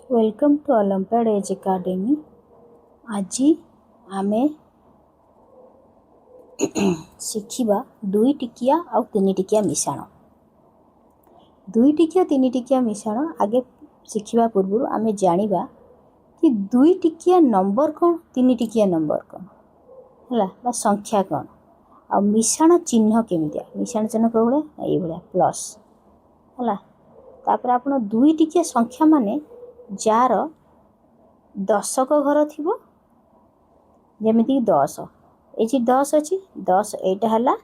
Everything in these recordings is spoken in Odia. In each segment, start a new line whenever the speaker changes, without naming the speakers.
Welcome to Olympiad age academy. आज आमे शिखिबा दुई टिकिया और तीन टिकिया मिश्रण। दुई टिकिया तीन टिकिया मिश्रण आगे शिखिबा पूर्व आमे जानिबा कि दुई टिकिया नंबर कौन, तीन टिकिया नंबर कौन है बा संख्या कौन, आ मिश्रण चिन्ह केमितिया। मिश्रण चिन्ह कौ भाया ये भाया प्लस है। तापर आपण दुई टिकिया संख्या माने जार दशक घर थी जमीक 10 ये 10 अच्छी 10 यहाँ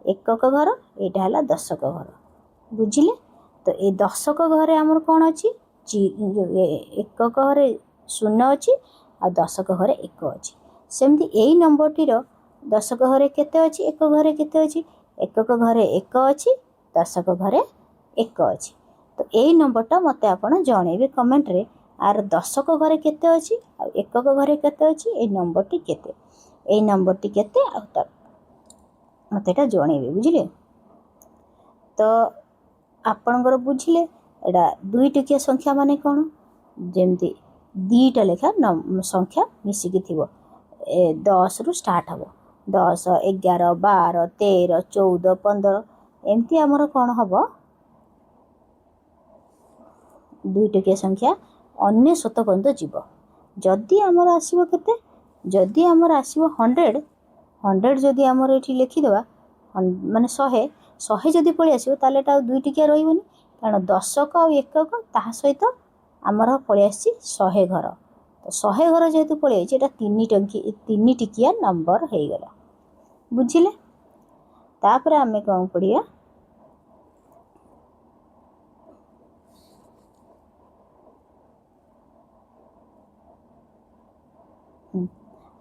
एकक घर यहाँ है दशक घर बुझिले। तो ये दशक घरे आमर कौन अच्छी एकक घरे 0 अच्छी आ दशक घरे 1 अच्छी। सेमती यही नंबर टीर दशक घरे केते अच्छी एक घरे केते अच्छी एकक घरे 1 अच्छी दशक घरे 1 अच्छी। तो यही नंबरटा मते आपण जणेबे कमेंट रे आर दशक घरे केते अच्छी आ एकक घरे केते अच्छी ए नंबरटी केते ए नंबरटी केते आ मते एटा जणेबे बुझिले। तो आपणकर बुझिले एटा दुई टिकिया संख्या माने कोन जेमती दीटा लेखा संख्या मिसिकी थिबो 10 रु स्टार्ट हबो 10 11 12 13 14 15 एमती हमर कोन हबो दुई टिकिया संख्या 99 पर्यंत जीव। जदि आमर आसीबो केते जदि आमर आसीबो 100 जदि आमर एठी लिखिदेबा माने 100 जदि पळि आसीबो ताले एटा दुई टिकिया रहिबोनी कारण दशक आ एकक ताहा सहित आमर पळि आसी 100 घर। तो 100 घर जेहेतु पळि आइछि एटा तीन टिकिया नंबर हेइ गला बुझिले। तापर आमे कोन पढिया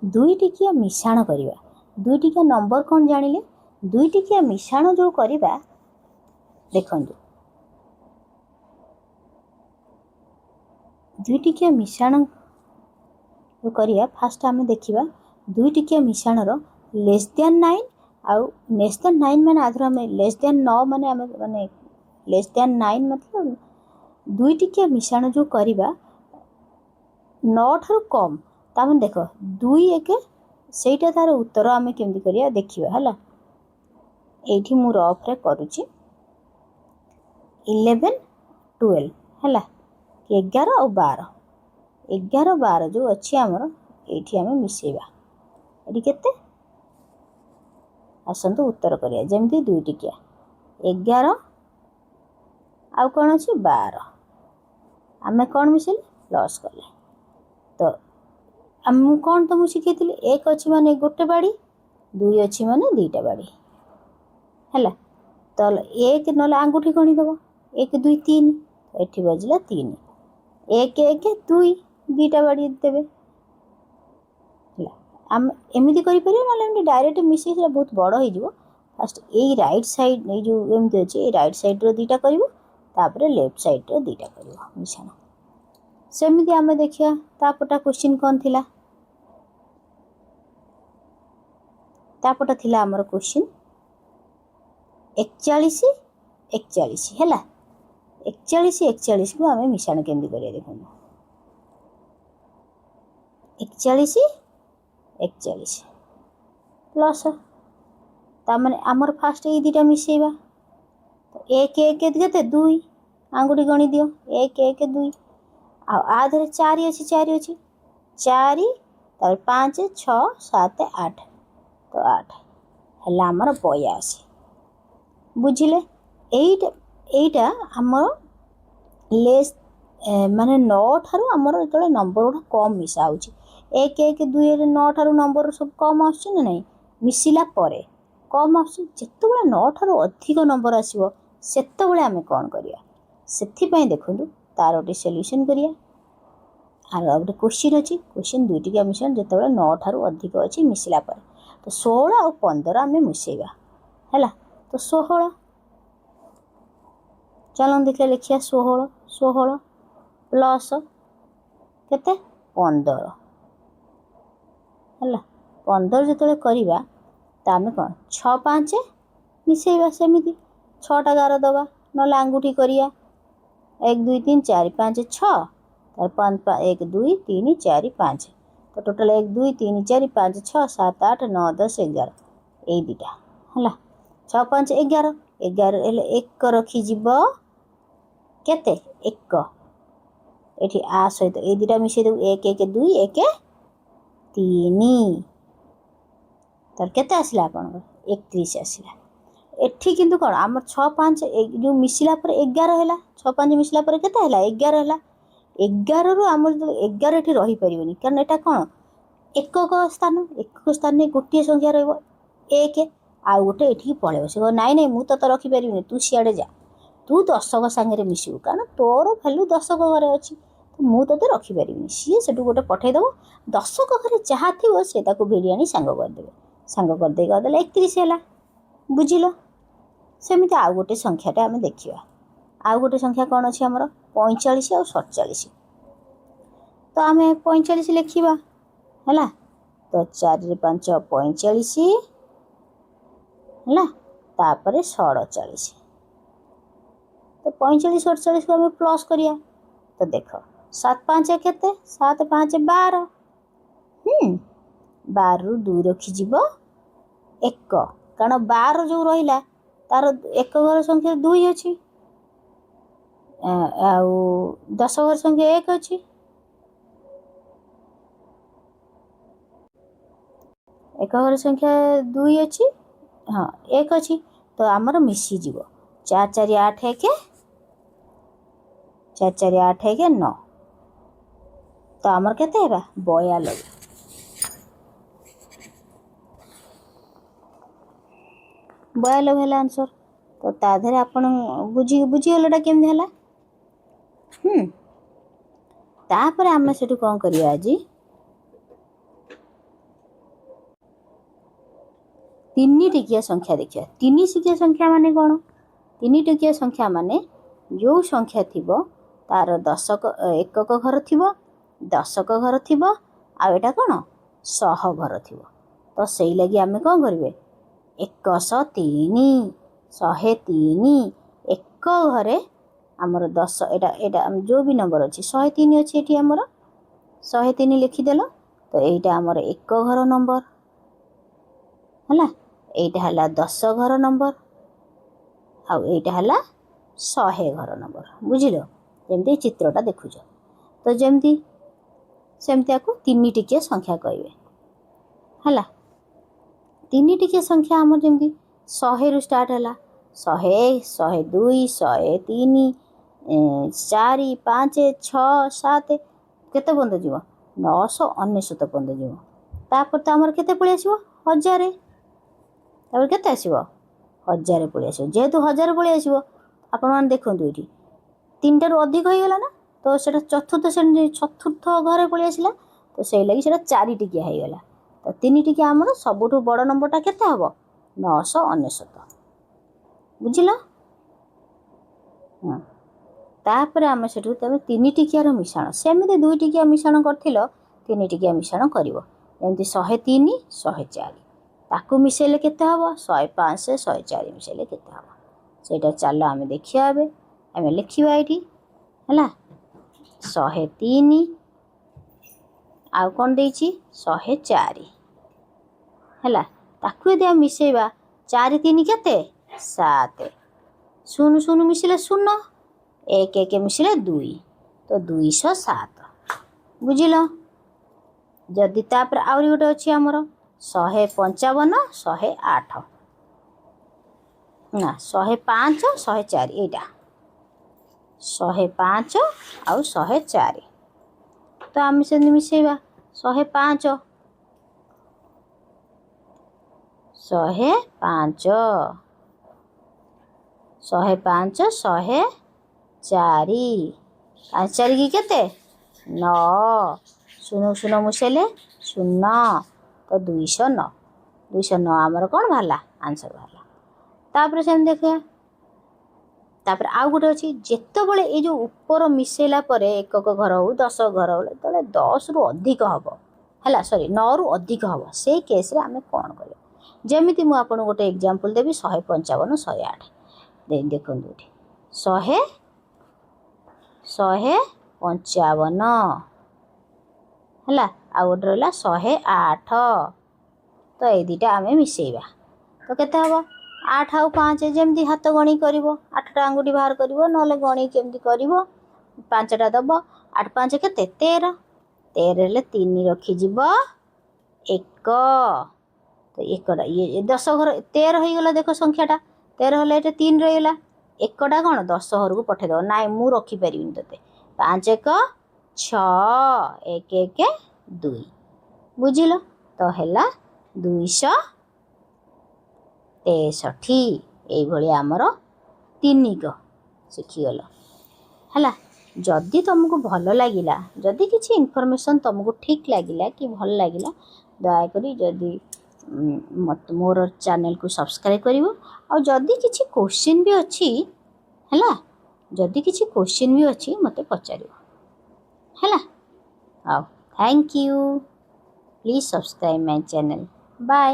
दुई टिकिया मिश्रण करिबा। दुई टिकिया नंबर कौन जानिले दुई टिकिया मिश्रण जो करिबा देखंतु दुई टिकिया मिश्रण जो करिया फास्ट आमे देखिबा दुई टिकिया मिश्रण रो लेस देन 9 आउ लेस देन 9 माने आधर आमे लेस देन 9 माने आमे माने लेस देन 9 मतलब दुई टिकिया मिश्रण जो करिबा 9 ठाରୁ कम तामन देखो दुई एक सेटा तार उत्तर आमे केमती करिया देखिबा हला। एठी मु रफ रे करूची 11 12 हला 11 और 12 11 12 जो अच्छी आमर एठी आमे मिसेबा एठी केते आसंतु उत्तर करिया जेमती दुई टिकिया 11 आउ कोन अछि 12 आमे कोन मिसेले प्लस करले। तो हम कौन तुमको शिखेली एक अच्छी माने गोटे बाड़ी दुई अच्छी माने दीटा बाड़ी है। तो एक ना आंगुठी गणिदेव 1 2 3 एठी बजला 3 1 1 2 दीटा बाड़ी देवे आम एमती करें डायरेक्ट मिसे बहुत बड़ हो फास्ट यही राइट साइड ये जो एमती अच्छे राइट साइड रो दीटा कर लेफ्ट साइड रो दीटा कर मिश्रण सेमती आम देखिया तापटा क्वेश्चन कौन थिला तापटा थिला हमर क्वेश्चन 41 41 हैला 41 41 को आमे मिश्रण केंदी करिया देखो 41 41 प्लस ता माने हमर फास्ट ए दीटा मिसेबा तो 1 1 केते 2 आंगुठी गणी दियो 1 1 2 आ आधरे 4 अच्छी 4 तार 5 6 7 8 तो 8 है आमर 82 बुझिले। एटा आमर लेस माने 9 ठारू आमर जो नंबर गुड़ा कम मिसा हो 1 1 2 9 ठारू नंबर सब कम आस ना मिसिला परे कम आसते 9 ठारू अधिक नंबर आसो से आम कौन करिया से देखु तार गोटे सॉल्यूशन करिया आर गोटे क्वेश्चन अच्छी क्वेश्चन दुई टिकिया मिश्रण जो 9 ठारू अधिक अच्छी मिसिला पर तो 16 और 15 आम मिसेबा है। तो 16 चलो देखिए लिखिया 16 16 प्लस केते 15 है 15 जो करवा तो आम कौन 6 5 मिसेबा सेमती 6टा गार दबा ना आंगुठी करिया 1 2 3 4 5 6 ତାର 1 2 3 4 5 ତ ଟୋଟାଲ 1 2 3 4 5 6 7 8 9 10 11 ଏଇ ଦୁଇଟା ହେଲା 6 5 11 11 ହେଲେ 1 ରଖିଯିବ କେତେ 1 ଏଠି ଆ ସହିତ ଏଇ ଦୁଇଟା ମିଶେଇ ଦେବୁ 1 1 2 1 3 ତାର କେତେ ଆସିଲା ଆପଣଙ୍କର 31 ଆସିଲା। ଏଠି କିନ୍ତୁ କ'ଣ ଆମର 6 5 ଯେଉଁ ମିଶିଲା ପରେ 11 ହେଲା 6 5 ମିଶିଲା ପରେ କେତେ ହେଲା 11 ହେଲା 11ରୁ ଆମର 11 ଏଠି ରହିପାରିବନି କାରଣ ଏଇଟା କ'ଣ ଏକକ ସ୍ଥାନରେ ଗୋଟିଏ ସଂଖ୍ୟା ରହିବ 1 ଆଉ ଗୋଟେ ଏଠିକି ପଳେଇବ ସେ ନାଇଁ ମୁଁ ତ ରଖିପାରିବିନି ତୁ ସିଆଡ଼େ ଯା ତୁ ଦଶକ ସାଙ୍ଗରେ ମିଶିବୁ କାରଣ ତୋର ଭ୍ୟାଲୁ ଦଶକ ଘରେ ଅଛି ମୁଁ ତୋତେ ରଖିପାରିବିନି ସିଏ ସେଠୁ ଗୋଟେ ପଠାଇଦେବ ଦଶକ ଘରେ ଯାହା ଥିବ ସେ ତାକୁ ଭିଡ଼ି ଆଣି ସାଙ୍ଗ କରିଦେବେ ସାଙ୍ଗ କରିଦେଇ କରିଦେଲେ 31 ହେଲା ବୁଝିଲ। ସେମିତି ଆଉ ଗୋଟେ ସଂଖ୍ୟାଟେ ଆମେ ଦେଖିବା ଆଉ ଗୋଟେ ସଂଖ୍ୟା କ'ଣ ଅଛି ଆମର 45 ଆଉ 47 ତ ଆମେ 45 ଲେଖିବା ହେଲା ତ 4 5 45 ହେଲା ତାପରେ 47 ତ 45 47କୁ ଆମେ ପ୍ଲସ୍ କରିବା ତ ଦେଖ 7 5 କେତେ 7 5 12 12ରୁ 2 ରଖିଯିବ 1 କାରଣ 12 ଯେଉଁ ରହିଲା ତାର ଏକ ଘର ସଂଖ୍ୟା 2 ଅଛି ଆଉ 10 ଘର ସଂଖ୍ୟା 1 ଅଛି ଏକ ଘର ସଂଖ୍ୟା 2 ଅଛି ହଁ 1 ଅଛି ତ ଆମର ମିଶିଯିବ 4 4 8 1 4 4 8 1 9 ତ ଆମର କେତେ ହେବା 42 42 ହେଲା ଆନ୍ସର ତ ତା ଦେହରେ ଆପଣ ବୁଝିଗଲେଟା କେମିତି ହେଲା ତାପରେ ଆମେ ସେଠୁ କ'ଣ କରିବା ଆଜି 3 ଟିକିଆ ସଂଖ୍ୟା ଦେଖିବା 3 ଟିକିଆ ସଂଖ୍ୟା ମାନେ କ'ଣ 3 ଟିକିଆ ସଂଖ୍ୟା ମାନେ ଯେଉଁ ସଂଖ୍ୟା ଥିବ ତାର ଏକକ ଘର ଥିବ ଦଶକ ଘର ଥିବ ଆଉ ଏଇଟା କ'ଣ ଶହ ଘର ଥିବ ତ ସେଇ ଲାଗି ଆମେ କ'ଣ କରିବେ 103 103 ଏକ ଘରେ ଆମର 10 ଏଇଟା ଯେଉଁ ବି ନମ୍ବର ଅଛି 103 ଅଛି ଏଠି ଆମର 103 ଲେଖିଦେଲ ତ ଏଇଟା ଆମର ଏକ ଘର ନମ୍ବର ହେଲା ଏଇଟା ହେଲା 10 ଘର ନମ୍ବର ଆଉ ଏଇଟା ହେଲା 100 ଘର ନମ୍ବର ବୁଝିଲ ଯେମିତି ଚିତ୍ରଟା ଦେଖୁଛ ତ ସେମିତି ଆକୁ 3 ଟିକିଆ ସଂଖ୍ୟା କହିବେ ହେଲା 3 ଟିକିଆ ସଂଖ୍ୟା ଆମର ଯେମିତି 100ରୁ ଷ୍ଟାର୍ଟ ହେଲା 100 102 103 4 5 6 7 କେତେ ପର୍ଯ୍ୟନ୍ତ ଯିବ 999 ପର୍ଯ୍ୟନ୍ତ ଯିବ ତାପରେ ତ ଆମର କେତେ ପଳେଇ ଆସିବ 1000 ତାପରେ କେତେ ଆସିବ 1000 ପଳେଇ ଆସିବ ଯେହେତୁ 1000 ପଳେଇ ଆସିବ ଆପଣମାନେ ଦେଖନ୍ତୁ ଏଠି 3ଟାରୁ ଅଧିକ ହେଇଗଲା ନା ତ ସେଇଟା ଚତୁର୍ଥ ଘରେ ପଳେଇ ଆସିଲା ତ ସେଇ ଲାଗି ସେଇଟା 4 ଟିକିଆ ହେଇଗଲା ତ 3 ଟିକିଆ ଆମର ସବୁଠୁ ବଡ଼ ନମ୍ବରଟା କେତେ ହେବ 999 ବୁଝିଲ ତାପରେ ଆମେ ସେଠୁ ତମେ 3 ଟିକିଆର ମିଶାଣ ସେମିତି 2 ଟିକିଆ ମିଶାଣ କରିଥିଲ 3 ଟିକିଆ ମିଶାଣ କରିବ ଯେମିତି 103 104 ତାକୁ ମିଶାଇଲେ କେତେ ହେବ 105 104 ମିଶାଇଲେ କେତେ ହେବ ସେଇଟା ଚାଲ ଆମେ ଦେଖିବା ଏବେ ଆମେ ଲେଖିବା ଏଇଠି ହେଲା 103 ଆଉ କ'ଣ ଦେଇଛି 104 ହେଲା ତାକୁ ଯଦି ଆମେ ମିଶାଇବା 4 3 କେତେ 7 0 0 ମିଶିଲେ 0 1 1 ମିଶିଲେ 2 ତ 207 ବୁଝିଲ ଯଦି ତାପରେ ଆହୁରି ଗୋଟେ ଅଛି ଆମର 155 108 ନା 105 104 ଏଇଟା 105 ଆଉ 104 ତ ଆମେ ସେମିତି ମିଶାଇବା 105 105 105 104 4 କି କେତେ 9 0 0 ମିଶାଇଲେ 0 ତ 209 209 ଆମର କ'ଣ ବାହାରିଲା ଆନ୍ସର ବାହାରିଲା ତାପରେ ସେମିତି ଦେଖିବା ତାପରେ ଆଉ ଗୋଟେ ଅଛି ଯେତେବେଳେ ଏଇ ଯେଉଁ ଉପର ମିଶାଇଲା ପରେ ଏକକ ଘର ହେଉ 10 ଘର ହେଉ ଯେତେବେଳେ 10ରୁ ଅଧିକ ହେବ ହେଲା 9ରୁ ଅଧିକ ହେବ ସେଇ କେସ୍ରେ ଆମେ କ'ଣ କରିବା ଯେମିତି ମୁଁ ଆପଣଙ୍କୁ ଗୋଟେ ଏକ୍ଜାମ୍ପଲ୍ ଦେବି 155 108 ଦେଖନ୍ତୁ ଏଠି 100 155 55 ହେଲା। ଆଉ ଗୋଟେ ରହିଲା 108। ତ ଏଇ ଦୁଇଟା ଆମେ ମିଶାଇବା। ତ କେତେ ହେବ? 8 ଆଉ 5 ଯେମିତି ହାତ ଗଣି କରିବ, 8ଟା ଆଙ୍ଗୁଠି ବାହାର କରିବ, ନହେଲେ ଗଣି କେମିତି କରିବ, 5ଟା ଦେବ। 8 5 କେତେ? 13। 13 ହେଲେ 3 ରଖିଯିବ 1। ତ 1ଟା ଇଏ 10 ଘର 13 ହେଇଗଲା। ଦେଖ ସଂଖ୍ୟାଟା 13 ହେଲେ ଏଇଟା 3 ରହିଗଲା। 1ଟା କ'ଣ 10 ଘରକୁ ପଠାଇଦେବ। ନାଇଁ ମୁଁ ରଖିପାରିବିନି ତୋତେ। 5 1 6 1 1 2। ବୁଝିଲ? ତ ହେଲା 263। ଏଇଭଳି ଆମର 3 ଗ ଶିଖିଗଲ ହେଲା। ଯଦି ତୁମକୁ ଭଲ ଲାଗିଲା, ଯଦି କିଛି ଇନଫର୍ମେସନ୍ ତୁମକୁ ଠିକ୍ ଲାଗିଲା କି ଭଲ ଲାଗିଲା, ଦୟାକରି ଯଦି ମୋର ଚ୍ୟାନେଲକୁ ସବସ୍କ୍ରାଇବ୍ କରିବ। ଆଉ ଯଦି କିଛି କୋଶ୍ଚିନ୍ ବି ଅଛି ହେଲା, ଯଦି କିଛି କୋଶ୍ଚିନ୍ ବି ଅଛି ମୋତେ ପଚାରିବ ହେଲା। ଆଉ thank you. Please subscribe my channel. Bye.